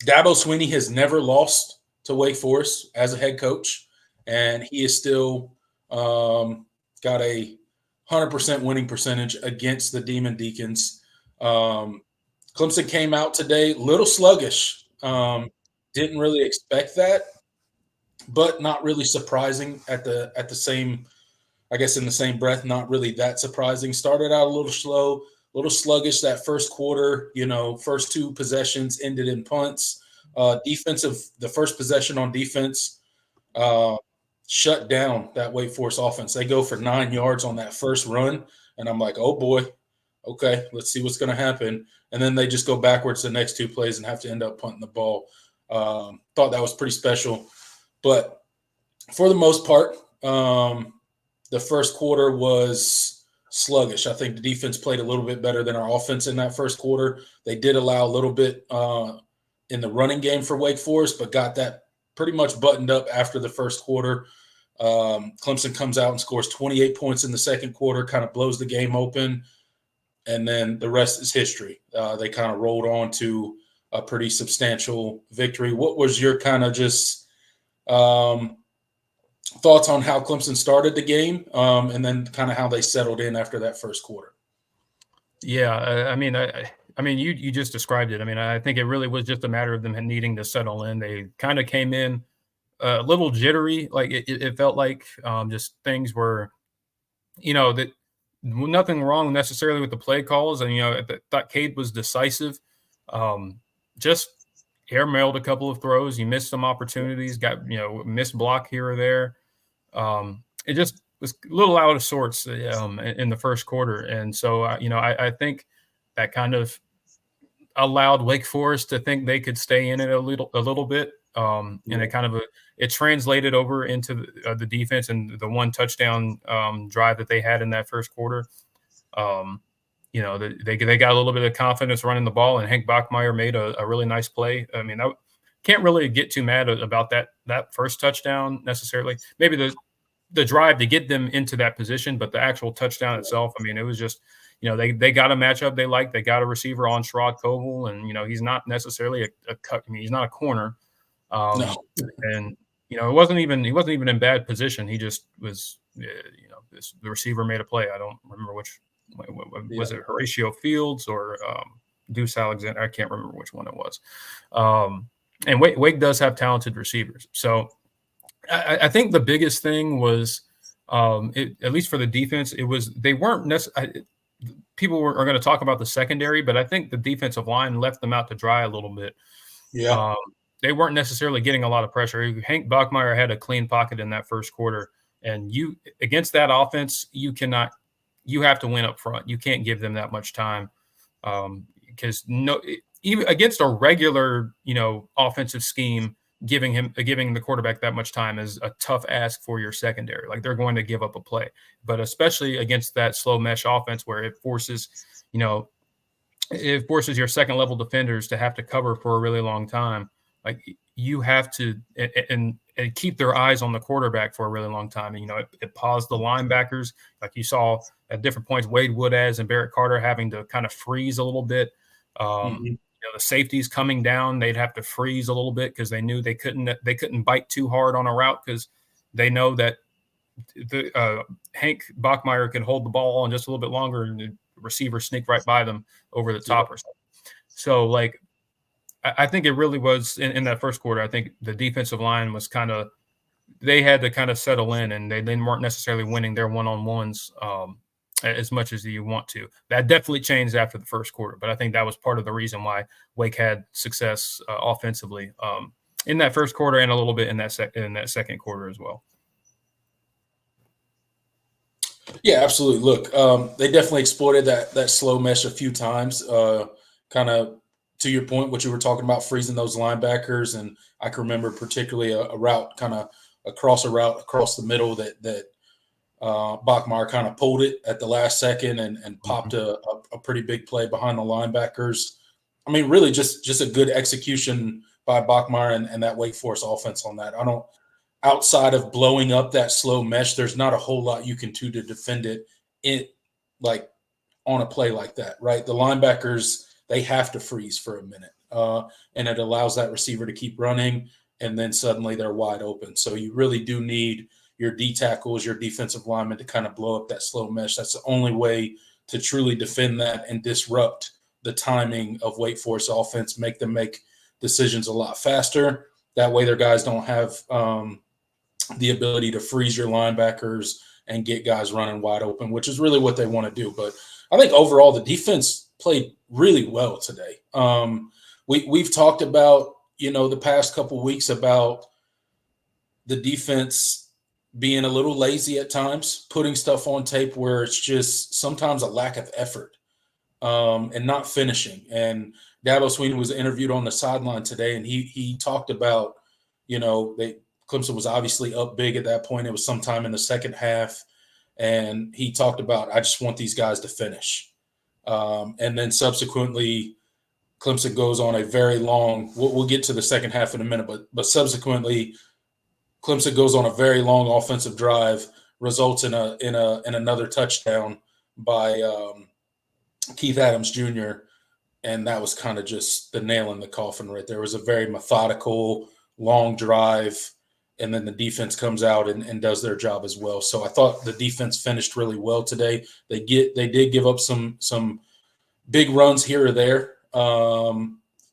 Dabo Swinney has never lost to Wake Forest as a head coach, and he is still got a 100% winning percentage against the Demon Deacons. Clemson came out today a little sluggish. Didn't really expect that, but not really surprising at the same, I guess in the same breath, not really that surprising. Started out a little slow, a little sluggish that first quarter. First two possessions ended in punts. The first possession on defense uh, shut down that Wake Forest offense. They go for 9 yards on that first run, and I'm like, oh boy, okay, let's see what's going to happen. And then they just go backwards the next two plays and have to end up punting the ball. Thought that was pretty special. But for the most part, the first quarter was sluggish. I think the defense played a little bit better than our offense in that first quarter. They did allow a little bit in the running game for Wake Forest, but got that pretty much buttoned up after the first quarter. Clemson comes out and scores 28 points in the second quarter, kind of blows the game open, and then the rest is history. They kind of rolled on to a pretty substantial victory. What was your kind of just thoughts on how Clemson started the game, and then kind of how they settled in after that first quarter? Yeah, I mean, you just described it. I mean, I think it really was just a matter of them needing to settle in. They kind of came in a little jittery, like it felt like just things were, that nothing wrong necessarily with the play calls, and I thought Cade was decisive. Just airmailed a couple of throws. He missed some opportunities, got missed block here or there. It just was a little out of sorts in the first quarter, and so I think that kind of allowed Wake Forest to think they could stay in it a little bit, and it translated over into the defense and the one touchdown drive that they had in that first quarter. They got a little bit of confidence running the ball, and Hank Bachmeier made a really nice play. I mean, I can't really get too mad about that first touchdown necessarily. Maybe the drive to get them into that position, but the actual touchdown itself, I mean, it was just, they got a matchup they like. They got a receiver on Sherrod Coval, and he's not necessarily a cut. I mean, he's not a corner, No. and he wasn't even in bad position. He just was, the receiver made a play. I don't remember which. Was it Horatio Fields or Deuce Alexander? I can't remember which one it was. And Wake does have talented receivers. So I think the biggest thing was, at least for the defense, they weren't necessarily. People are going to talk about the secondary, but I think the defensive line left them out to dry a little bit. Yeah. They weren't necessarily getting a lot of pressure. Hank Bachmeier had a clean pocket in that first quarter, and against that offense, you have to win up front. You can't give them that much time, because even against a regular, offensive scheme, giving the quarterback that much time is a tough ask for your secondary. Like, they're going to give up a play, but especially against that slow mesh offense where it forces your second level defenders to have to cover for a really long time. Like, you have to and keep their eyes on the quarterback for a really long time. And, it paused the linebackers. Like you saw at different points, Wade Woodaz and Barrett Carter having to kind of freeze a little bit. The safeties coming down, they'd have to freeze a little bit because they knew they couldn't bite too hard on a route because they know that Hank Bachmeier can hold the ball on just a little bit longer and the receiver sneak right by them over the top or something. So, like, I think it really was in that first quarter. I think the defensive line was they had to kind of settle in, and they weren't necessarily winning their one-on-ones as much as you want to. That definitely changed after the first quarter, but I think that was part of the reason why Wake had success offensively in that first quarter and a little bit in that second quarter as well. Yeah, absolutely. Look, they definitely exploited that slow mesh a few times. Kind of to your point, what you were talking about, freezing those linebackers, and I can remember particularly a route, kind of across the middle that Bachmeier kind of pulled it at the last second and popped a pretty big play behind the linebackers. I mean, really just a good execution by Bachmeier and that Wake Forest offense on that. Outside of blowing up that slow mesh, there's not a whole lot you can do to defend it like on a play like that, right? The linebackers, they have to freeze for a minute. and it allows that receiver to keep running, and then suddenly they're wide open. So you really do need your D tackles, your defensive linemen to kind of blow up that slow mesh. That's the only way to truly defend that and disrupt the timing of Wake Forest offense, make them make decisions a lot faster. That way their guys don't have the ability to freeze your linebackers and get guys running wide open, which is really what they want to do. But I think overall the defense played really well today. We've talked about, the past couple of weeks about the defense being a little lazy at times, putting stuff on tape where it's just sometimes a lack of effort and not finishing. And Dabo Sweeney was interviewed on the sideline today, and he talked about, Clemson was obviously up big at that point. It was sometime in the second half. And he talked about, I just want these guys to finish. And then subsequently, Clemson goes on a very long, we'll get to the second half in a minute, but subsequently, Clemson goes on a very long offensive drive, results in another touchdown by Keith Adams Jr., and that was kind of just the nail in the coffin right there. It was a very methodical, long drive, and then the defense comes out and does their job as well. So I thought the defense finished really well today. They did give up some big runs here or there,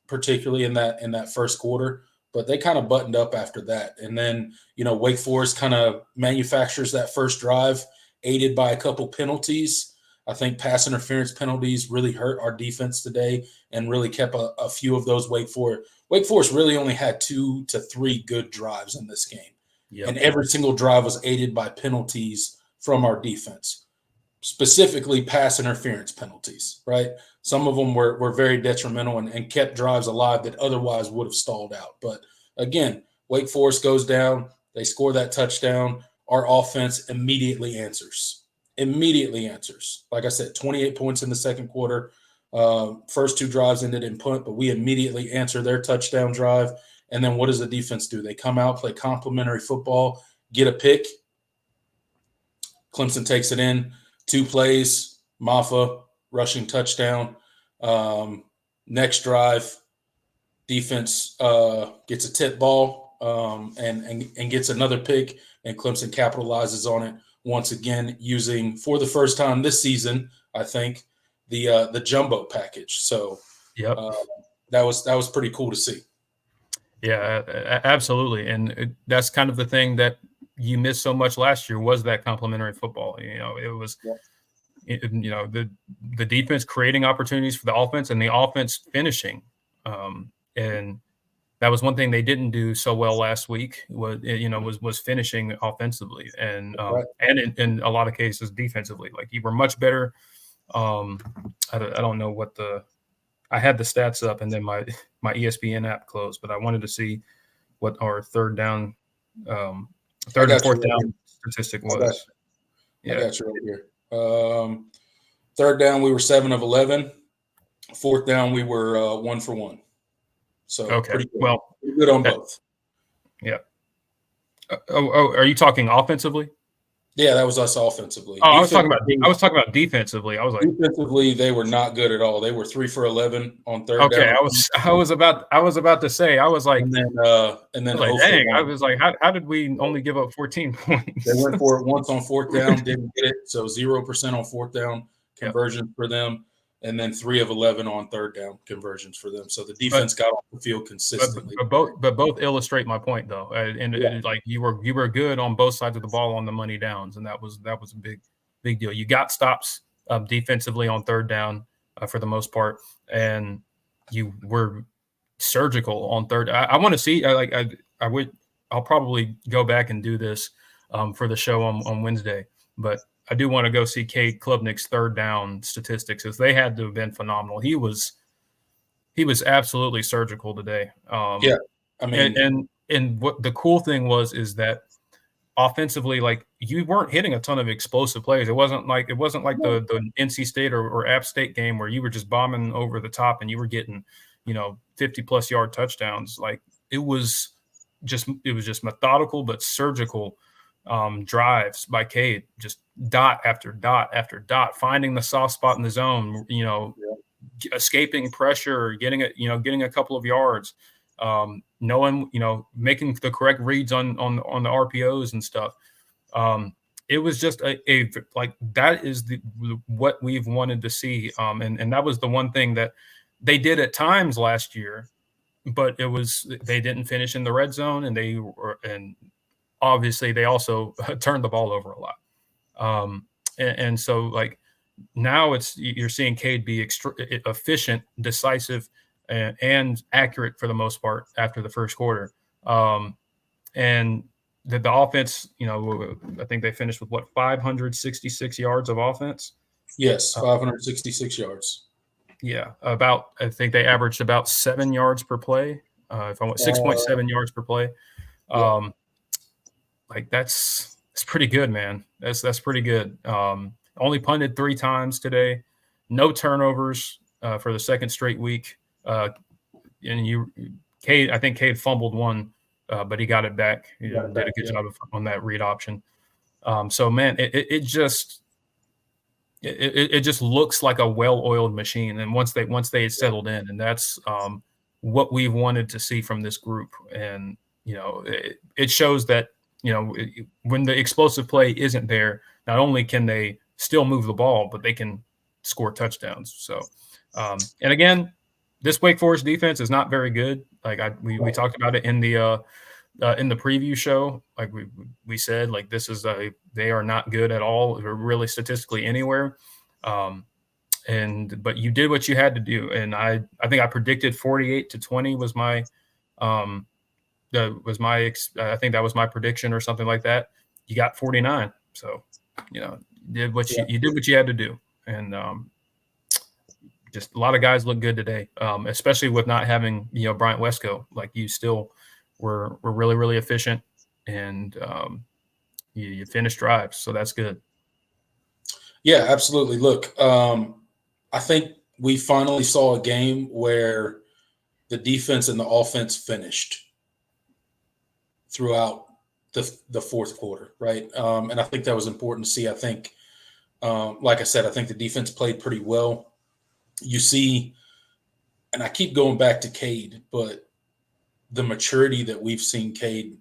particularly in that first quarter, but they kind of buttoned up after that. And then, Wake Forest kind of manufactures that first drive, aided by a couple penalties. I think pass interference penalties really hurt our defense today and really kept a few of those Wake Forest really only had 2 to 3 good drives in this game. Yep. And every single drive was aided by penalties from our defense, specifically pass interference penalties, right? Some of them were very detrimental and kept drives alive that otherwise would have stalled out. But again, Wake Forest goes down, they score that touchdown, our offense immediately answers. Like I said, 28 points in the second quarter. First 2 drives ended in punt, but we immediately answer their touchdown drive. And then what does the defense do? They come out, play complimentary football, get a pick. Clemson takes it in. 2 plays, Maffa, rushing touchdown. Next drive, defense gets a tip ball and gets another pick, and Clemson capitalizes on it once again, using, for the first time this season, I think, the jumbo package. So yep. That was pretty cool to see. Yeah, absolutely. And that's kind of the thing that you missed so much last year was that complimentary football. It was, the defense creating opportunities for the offense and the offense finishing. And that was one thing they didn't do so well last week was finishing offensively and right. And in a lot of cases defensively. Like you were much better. I don't know what I had the stats up and then my ESPN app closed, but I wanted to see what our third and fourth down statistic was. I got you right here. Third down, we were 7 of 11. Fourth down, we were 1 for 1. So okay, pretty good. Well, pretty good on both. Yeah. Are you talking offensively? Yeah, that was us offensively. Oh, I was talking about defensively. I was like, defensively, they were not good at all. They were 3 for 11 on third down. Okay, I was about to say, I was like, and then like, dang, I was like, how did we only give up 14 points? They went for it once on fourth down, didn't get it. So 0% on fourth down conversion for them. And then 3 of 11 on third down conversions for them. So the defense got off the field consistently. But both illustrate my point, though. And like you were good on both sides of the ball on the money downs, and that was a big deal. You got stops defensively on third down for the most part, and you were surgical on third. I want to see I'll probably go back and do this for the show on Wednesday, but I do want to go see Cade Klubnik's third down statistics, as they had to have been phenomenal. He was absolutely surgical today. I mean, and what the cool thing is that offensively, like you weren't hitting a ton of explosive plays. It wasn't like the NC State or App State game where you were just bombing over the top and you were getting 50+ yard touchdowns. Like it was just methodical but surgical drives by Cade, just dot after dot after dot, finding the soft spot in the zone, escaping pressure or getting a couple of yards, knowing, making the correct reads on the RPOs and stuff. It was just like that is what we've wanted to see. And that was the one thing that they did at times last year, but they didn't finish in the red zone, and obviously they also turned the ball over a lot. And so like now you're seeing Cade be efficient, decisive, and accurate for the most part after the first quarter. And the offense, I think they finished with 566 yards of offense. Yes, 566 yards. Yeah, I think they averaged about 7 yards per play. If I want 6.7 yards per play. Yeah. Like it's pretty good, man. That's pretty good. Only punted 3 times today, no turnovers for the second straight week. I think Cade fumbled one, but he got it back. He did a good job on that read option. So man, it just looks like a well-oiled machine. And once they settled in, and that's what we've wanted to see from this group. And it shows that when the explosive play isn't there, not only can they still move the ball, but they can score touchdowns. So, and again, this Wake Forest defense is not very good. Like we talked about it in the preview show. Like we said, like they are not good at all, or really statistically anywhere. But you did what you had to do, and I think I predicted 48-20 was my. I think that was my prediction or something like that. You got 49. So, you did what you had to do. And just a lot of guys look good today, especially with not having, Bryant Wesco. Like you still were really, really efficient, and you finished drives. So that's good. Yeah, absolutely. Look, I think we finally saw a game where the defense and the offense finished throughout the fourth quarter, right? And I think that was important to see. I think, like I said, I think the defense played pretty well. You see, and I keep going back to Cade, but the maturity that we've seen Cade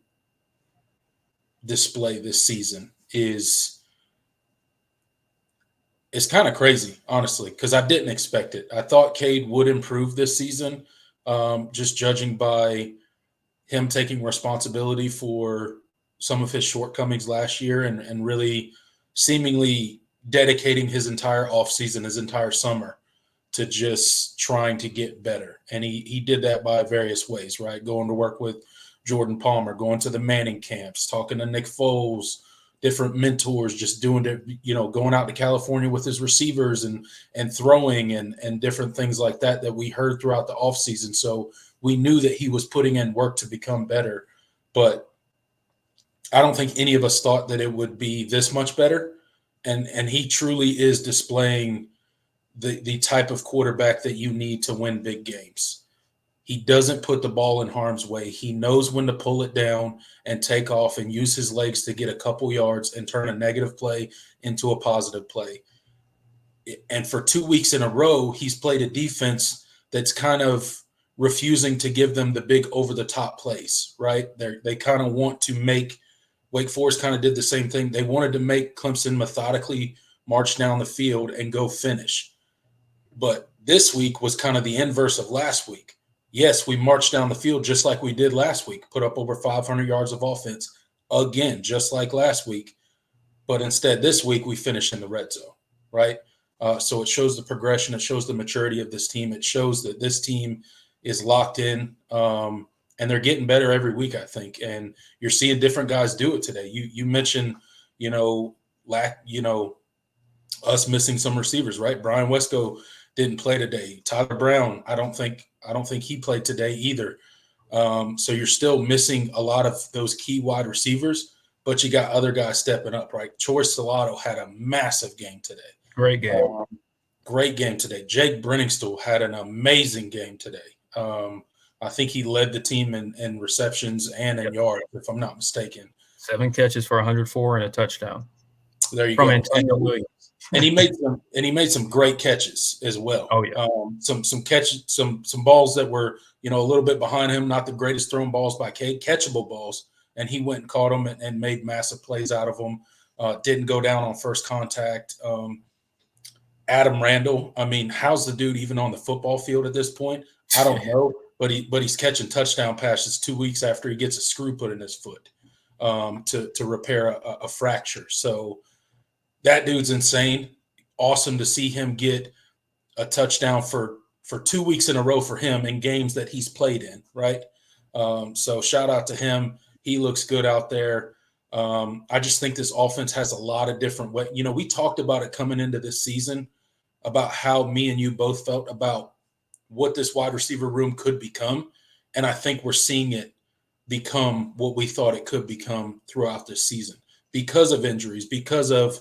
display this season is kind of crazy, honestly, because I didn't expect it. I thought Cade would improve this season, just judging by him taking responsibility for some of his shortcomings last year and really seemingly dedicating his entire offseason, his entire summer to just trying to get better. And he did that by various ways, right? Going to work with Jordan Palmer, going to the Manning camps, talking to Nick Foles, different mentors, just doing it, going out to California with his receivers and throwing and different things like that we heard throughout the offseason. So we knew that he was putting in work to become better, but I don't think any of us thought that it would be this much better. And he truly is displaying the type of quarterback that you need to win big games. He doesn't put the ball in harm's way. He knows when to pull it down and take off and use his legs to get a couple yards and turn a negative play into a positive play. And for 2 weeks in a row, he's played a defense that's kind of refusing to give them the big over-the-top plays, right? They kind of want to make – Wake Forest kind of did the same thing. They wanted to make Clemson methodically march down the field and go finish. But this week was kind of the inverse of last week. Yes, we marched down the field just like we did last week, put up over 500 yards of offense, again, just like last week. But instead, this week, we finished in the red zone, right? So it shows the progression. It shows the maturity of this team. It shows that this team is locked in, and they're getting better every week, I think. And you're seeing different guys do it today. You mentioned, us missing some receivers, right? Brian Wesco didn't play today. Tyler Brown, I don't think he played today either. So you're still missing a lot of those key wide receivers, but you got other guys stepping up, right? Troy Stellato had a massive game today. Great game. Great game today. Jake Brenningstool had an amazing game today. I think he led the team in receptions and in yards, if I'm not mistaken. 7 catches for 104 and a touchdown. There you From go. Antonio Williams. And he made some great catches as well. Oh yeah. Some catches, some balls that were a little bit behind him, not the greatest thrown balls by Cade, catchable balls, and he went and caught them and made massive plays out of them. Didn't go down on first contact. Adam Randall, I mean, how's the dude even on the football field at this point? I don't know, but he's catching touchdown passes 2 weeks after he gets a screw put in his foot to repair a fracture. So that dude's insane. Awesome to see him get a touchdown for 2 weeks in a row for him in games that he's played in, right? So shout out to him. He looks good out there. I just think this offense has a lot of different ways. We talked about it coming into this season about how me and you both felt about what this wide receiver room could become. And I think we're seeing it become what we thought it could become throughout this season because of injuries, because of,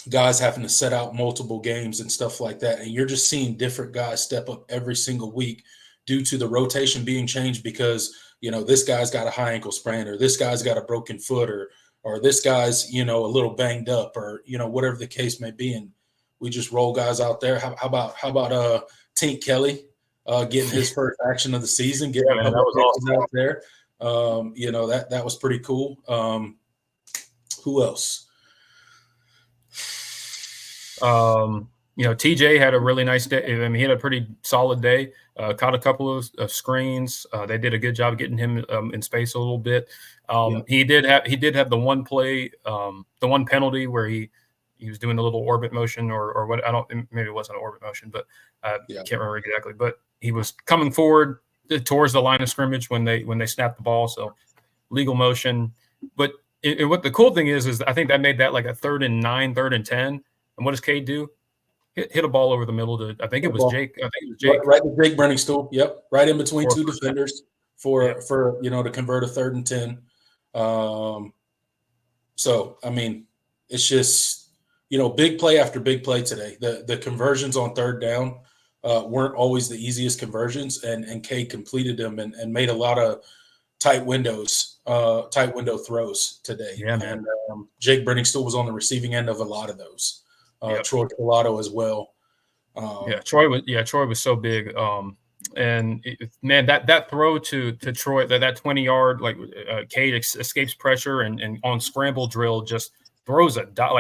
guys having to set out multiple games and stuff like that. And you're just seeing different guys step up every single week due to the rotation being changed because, this guy's got a high ankle sprain or this guy's got a broken foot or this guy's, a little banged up or, whatever the case may be. And we just roll guys out there. How about Tink Kelly getting his first action of the season, getting man, that was awesome out there. That was pretty cool. Who else? TJ had a really nice day. I mean, he had a pretty solid day. Caught a couple of screens. They did a good job getting him in space a little bit. He did have the one play, the one penalty where he was doing the little orbit motion or what. Maybe it wasn't an orbit motion, but can't remember exactly. But he was coming forward towards the line of scrimmage when they snapped the ball. So legal motion. But what the cool thing is I think that made that like a 3rd and 9, 3rd and 10. And what does Cade do? Hit a ball over the middle to I think it was Jake. Right to Jake Brenningstool. Yep, right in between two defenders for to convert a 3rd and 10. So I mean, it's just big play after big play today. The conversions on 3rd down weren't always the easiest conversions, and Cade completed them and made a lot of tight window throws today. Yeah, man. And Jake Brenningstool was on the receiving end of a lot of those. Troy Colato as well. Troy was so big. And that throw to Troy, that 20-yard, like Cade escapes pressure and on scramble drill just throws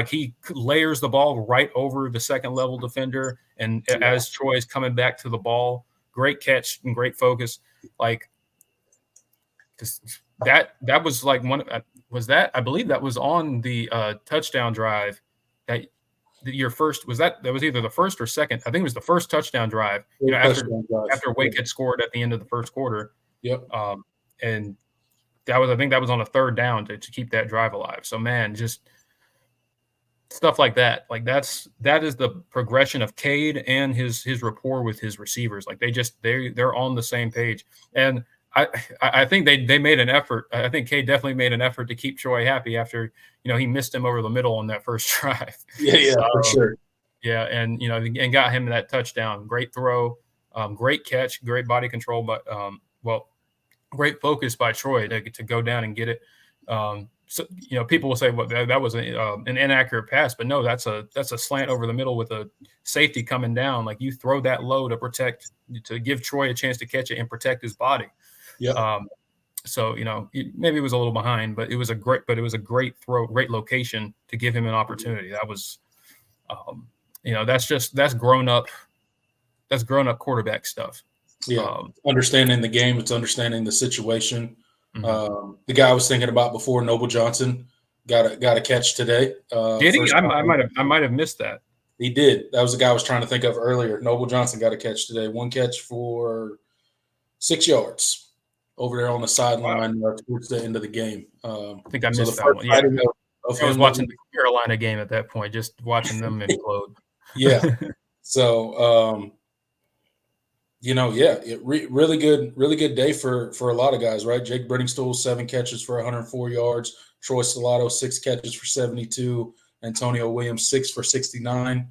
he layers the ball right over the second level defender. And as Troy is coming back to the ball, great catch and great focus. Like that was like I believe that was on the touchdown drive that your first was that was either the first or second. I think it was the first touchdown drive. After Wake had scored at the end of the first quarter. Yep. And I think that was on a 3rd down to keep that drive alive. So man, just stuff like that. Like that is the progression of Cade and his rapport with his receivers. Like they're on the same page. And I think they made an effort. I think Cade definitely made an effort to keep Troy happy after, he missed him over the middle on that first drive. Yeah, for sure. Yeah, and and got him that touchdown. Great throw, great catch, great body control, but great focus by Troy to go down and get it. So people will say, well, that was an inaccurate pass, but no, that's a slant over the middle with a safety coming down. Like you throw that low to give Troy a chance to catch it and protect his body. Yeah. So maybe it was a little behind, but it was a great throw, great location to give him an opportunity. That was, that's grown up quarterback stuff. Yeah, understanding the game, it's understanding the situation. Mm-hmm. The guy I was thinking about before, Noble Johnson, got a catch today. Did he? I might have missed that. He did. That was the guy I was trying to think of earlier. Noble Johnson got a catch today. One catch for 6 yards over there on the sideline towards the end of the game. I think I missed that one. Yeah. I was watching the Carolina game at that point, just watching them implode. Yeah. So, really good day for a lot of guys, right? Jake Brenningstool, 7 catches for 104 yards. Troy Stellato, 6 catches for 72. Antonio Williams, 6 for 69.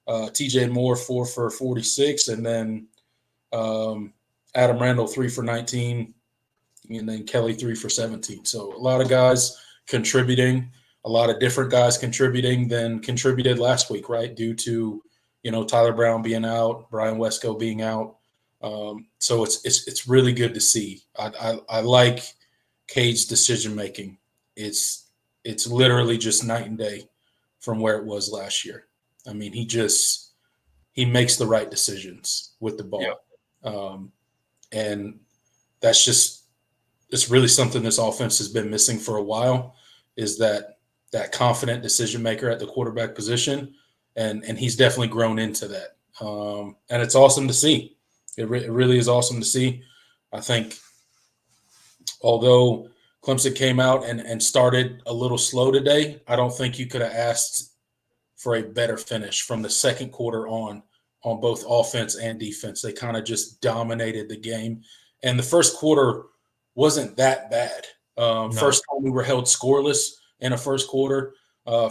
TJ Moore, 4 for 46. And then Adam Randall, 3 for 19. And then Kelly, 3 for 17. So a lot of guys contributing. a lot of different guys contributing than contributed last week, right? Due to, Tyler Brown being out, Brian Wesco being out. So it's really good to see. I like Cade's decision making. It's literally just night and day from where it was last year. I mean, he makes the right decisions with the ball, and it's really something this offense has been missing for a while. Is that confident decision maker at the quarterback position, and he's definitely grown into that. And it's awesome to see. It really is awesome to see. I think, although Clemson came out and started a little slow today, I don't think you could have asked for a better finish from the second quarter on both offense and defense. They kind of just dominated the game. And the first quarter wasn't that bad. No. First time we were held scoreless in a first quarter.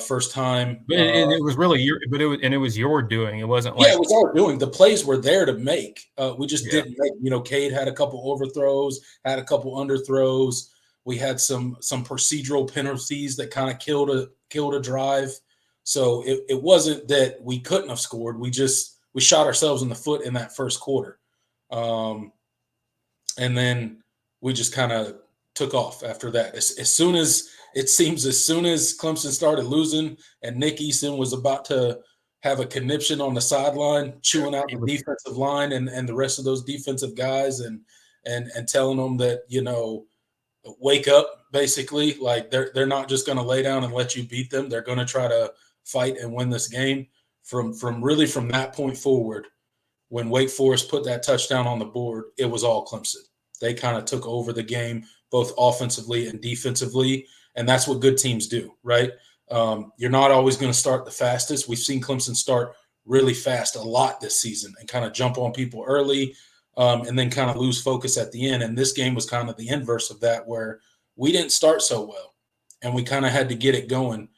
First time. But it was really it was your doing. It wasn't like. Yeah, it was our doing. The plays were there to make. We just didn't make. Cade had a couple overthrows, had a couple underthrows. We had some procedural penalties that kind of killed a drive. So it wasn't that we couldn't have scored. We shot ourselves in the foot in that first quarter. And then we just kind of took off after that. As soon as Clemson started losing and Nick Eason was about to have a conniption on the sideline, chewing out the defensive line and the rest of those defensive guys and telling them that, wake up, basically. Like they're not just going to lay down and let you beat them. They're going to try to fight and win this game. From that point forward, when Wake Forest put that touchdown on the board, it was all Clemson. They kind of took over the game, both offensively and defensively, and that's what good teams do, right? You're not always going to start the fastest. We've seen Clemson start really fast a lot this season and kind of jump on people early, and then kind of lose focus at the end. And this game was kind of the inverse of that, where we didn't start so well, and we kind of had to get it going.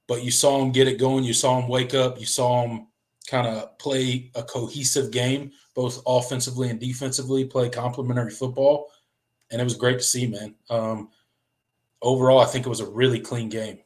But you saw them get it going. You saw them wake up. You saw them kind of play a cohesive game, both offensively and defensively, play complementary football. And it was great to see, man. Overall, I think it was a really clean game.